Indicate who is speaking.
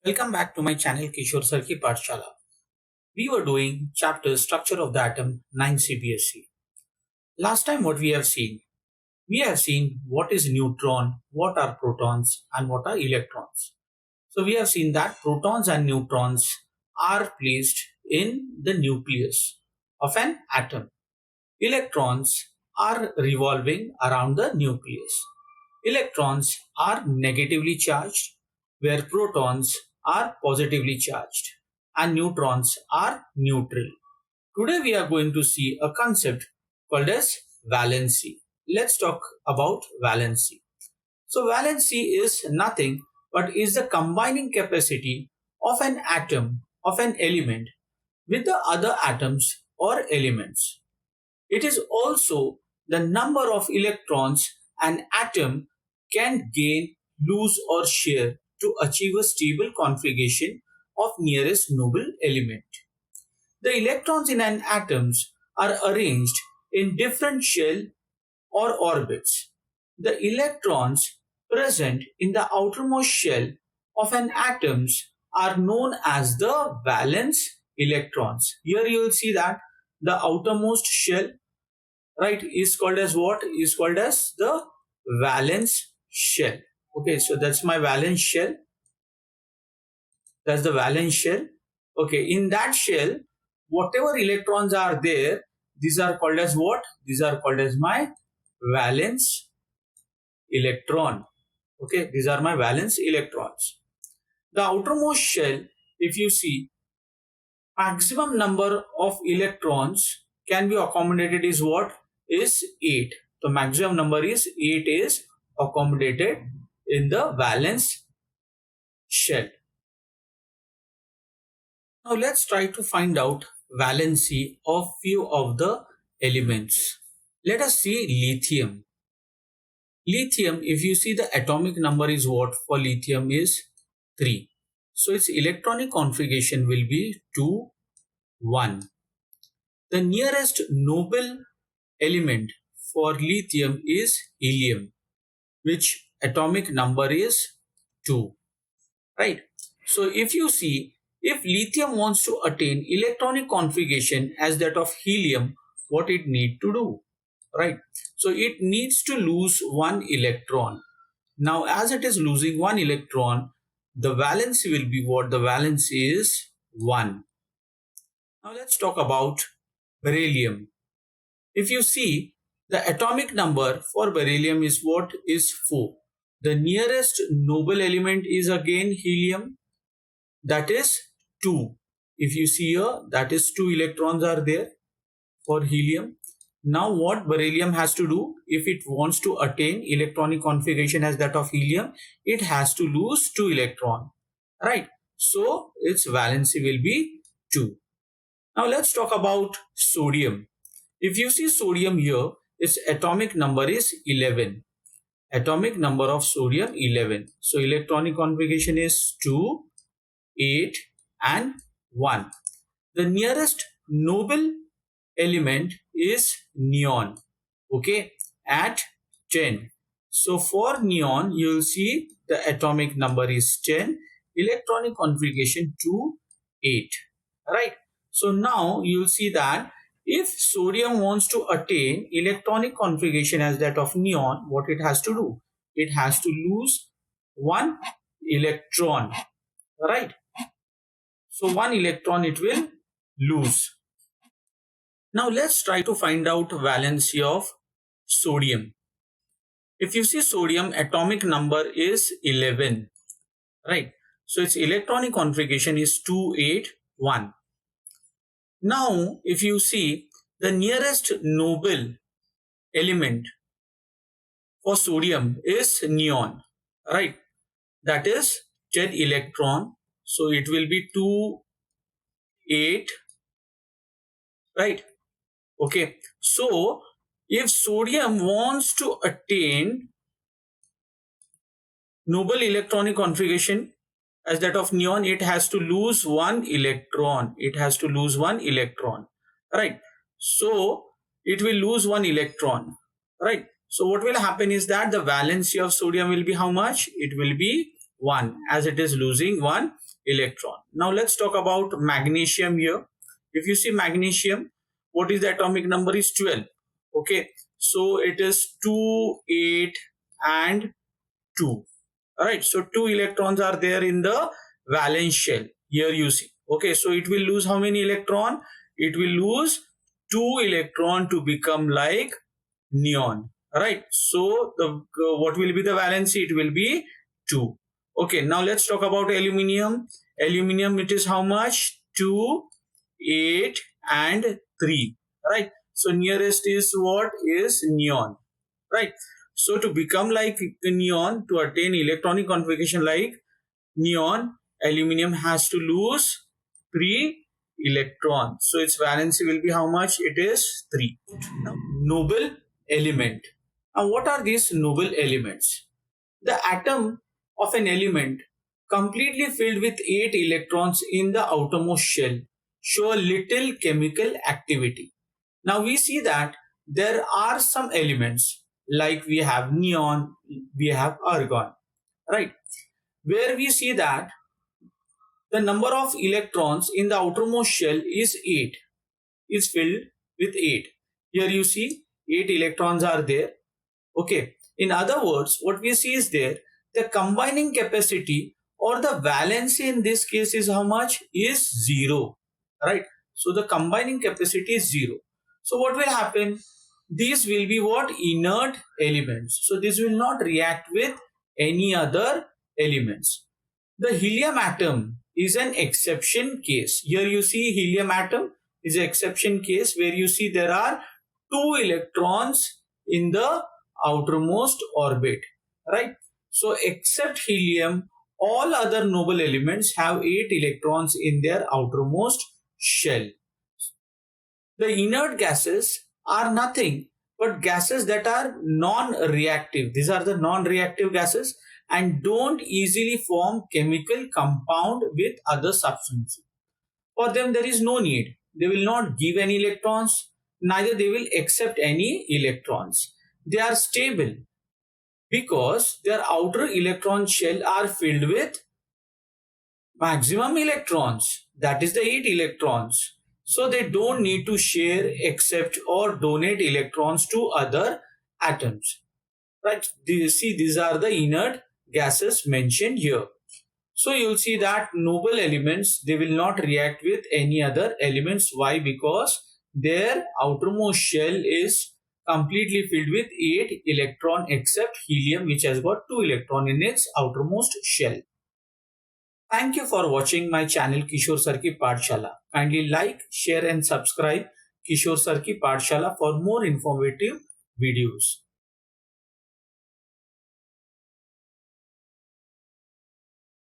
Speaker 1: Welcome back to my channel Kishore Sir Ki Pathshala. We were doing chapter Structure of the Atom 9 Cbse. Last time what we have seen? We have seen what is neutron, what are protons and what are electrons. So we have seen that protons and neutrons are placed in the nucleus of an atom. Electrons are revolving around the nucleus. Electrons are negatively charged, where protons are positively charged, and neutrons are neutral. Today we are going to see a concept called as valency. Let's talk about valency. So valency is nothing but is the combining capacity of an atom, of an element, with the other atoms or elements. It is also the number of electrons an atom can gain, lose or share to achieve a stable configuration of nearest noble element. The electrons in an atoms are arranged in different shell or orbits. The electrons present in the outermost shell of an atoms are known as the valence electrons. Here you will see that the outermost shell, right, is called as what? Is called as the valence shell. Okay, so that's my valence shell. That's the valence shell. Okay, in that shell, whatever electrons are there, these are called as what? These are called as my valence electron. Okay, these are my valence electrons. The outermost shell, if you see, maximum number of electrons can be accommodated is what? Is 8. The maximum number is 8 is accommodated in the valence shell. Now let's try to find out valency of few of the elements. Let us see lithium. Lithium, if you see the atomic number is what for lithium is 3. So its electronic configuration will be 2, 1. The nearest noble element for lithium is helium, which atomic number is 2. Right? So if you see, if lithium wants to attain electronic configuration as that of helium, what it need to do? Right? So it needs to lose one electron. Now as it is losing one electron, the valence will be what? The valence is 1. Now let's talk about beryllium. If you see, the atomic number for beryllium is what? Is 4. The nearest noble element is again helium, that is 2. If you see here, that is 2 electrons are there for helium. Now what beryllium has to do? If it wants to attain electronic configuration as that of helium, it has to lose 2 electrons. Right? So its valency will be 2. Now let's talk about sodium. If you see sodium here, its atomic number is 11. Atomic number of sodium 11. So electronic configuration is 2, 8 and 1. The nearest noble element is neon. Okay, at 10. So for neon, you will see the atomic number is 10. Electronic configuration 2, 8. Right. So now you will see that if sodium wants to attain electronic configuration as that of neon, what it has to do? It has to lose one electron. Right. So one electron it will lose. Now let's try to find out valency of sodium. If you see sodium, atomic number is 11. Right. So its electronic configuration is 281. Now, if you see the nearest noble element for sodium is neon, right? That is 10 electron. So it will be 2, 8, right? Okay. So if sodium wants to attain noble electronic configuration as that of neon, it has to lose one electron. It has to lose one electron, right? So it will lose one electron, right? So what will happen is that the valency of sodium will be how much? It will be 1 as it is losing 1 electron. Now let's talk about magnesium here. If you see magnesium, what is the atomic number is 12. Okay, so it is 2, 8 and 2. Alright, so 2 electrons are there in the valence shell. Here you see. Okay, so it will lose how many electron? It will lose 2 electron to become like neon. Alright, so the what will be the valency? It will be 2. Okay, now let's talk about aluminium. Aluminium, it is how much? 2, 8 and 3. Right, so nearest is what? Is neon. Right, so to become like neon, to attain electronic configuration like neon, aluminium has to lose 3 electrons. So its valency will be how much? It is 3. Now, noble element. Now, what are these noble elements? The atom of an element completely filled with 8 electrons in the outermost shell show a little chemical activity. Now we see that there are some elements like we have neon, we have argon, right? Where we see that the number of electrons in the outermost shell is 8, is filled with 8. Here you see 8 electrons are there. Okay. In other words, what we see is there, the combining capacity or the valency in this case is how much? Is 0. Right. So the combining capacity is 0. So what will happen? These will be what? Inert elements. So this will not react with any other elements. The helium atom is an exception case. Here you see helium atom is an exception case where you see there are 2 electrons in the outermost orbit, right? So except helium, all other noble elements have 8 electrons in their outermost shell. The inert gases are nothing but gases that are non-reactive. These are the non-reactive gases and don't easily form chemical compound with other substances. For them there is no need. They will not give any electrons, neither they will accept any electrons. They are stable because their outer electron shell are filled with maximum electrons, that is the 8 electrons. So they don't need to share, accept or donate electrons to other atoms. Right? See, these are the inert gases mentioned here. So you'll see that noble elements, they will not react with any other elements. Why? Because their outermost shell is completely filled with 8 electron except helium, which has got 2 electron in its outermost shell. Thank you for watching my channel Kishore Sir Ki Pathshala. Kindly like, share and subscribe Kishore Sir Ki Pathshala for more informative videos.